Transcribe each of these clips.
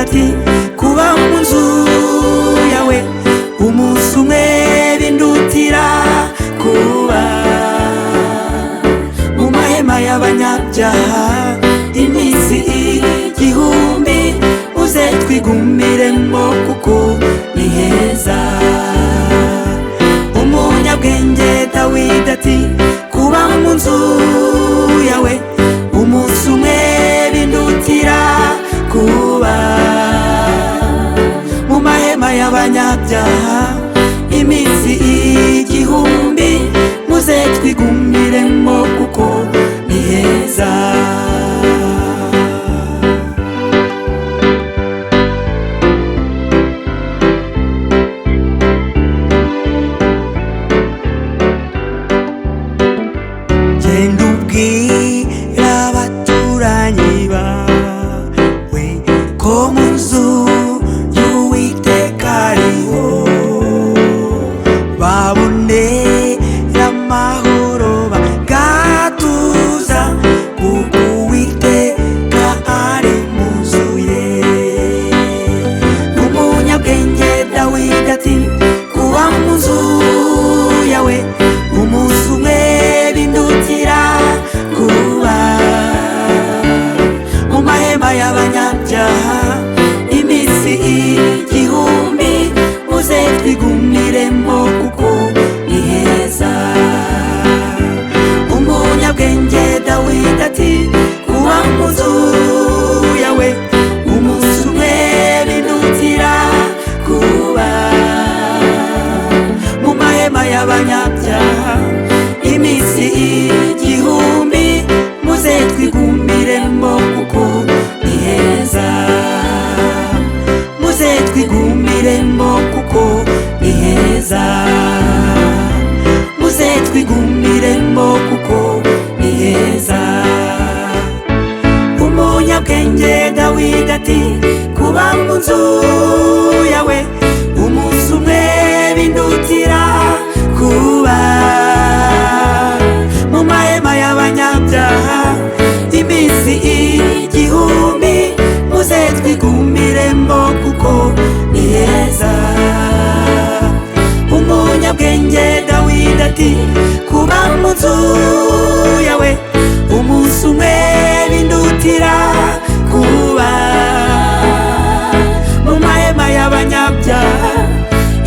ati kuba mu nzu yawe umunsi umwe bindutira kuba mu mahema y'abanyabyaha iminsi igihumbi, uze twigumiremo kuko ni heza. Umunyabwenge Dawidi ati kuba mu nzu yawe umunsi umwe bindutira kuba mu mahema y'abanyabyaha iminsi igihumbi, muze twigumiremo kuko ni heza. Genda ubwira abaturanyi bawe ko mu nzu y'Uwiteka ariho babonera amahoro bagatuza, kuko Uwiteka ari mu nzu ye. Umunyabwenge Dawidi ati kuba mu nzu yawe umunsi umwe bindutira kuba mu mahema y'abanyabyaha iminsi igihumbi, muze twigumiremo kuko ni heza. Umunyabwenge Dawidi ati kuba mu nzu yawe umunsi umwe bindutira kuba mu mahema y'abanyabyaha iminsi igihumbi, muze twigumiremo kuko ni heza. Muze twigumiremo kuko ni heza. Muze twigumiremo kuko ni heza. Umunyabwenge Dawidi ati kuba mu nzu yawe umunsi umwe bindutira kuba mu mahema y'abanyabyaha iminsi igihumbi, muze twigumiremo kuko ni heza. Umunyabwenge Dawidi ati kuba mu nzu yawe umunsi umwe bindutira kuba mu mahema y'abanyabyaha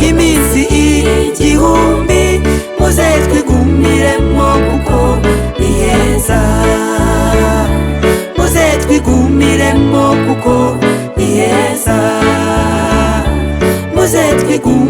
iminsi igihumbi, muze twigumiremo kuko ni heza. Muze twigumiremo kuko ni heza. Muze twigumiremo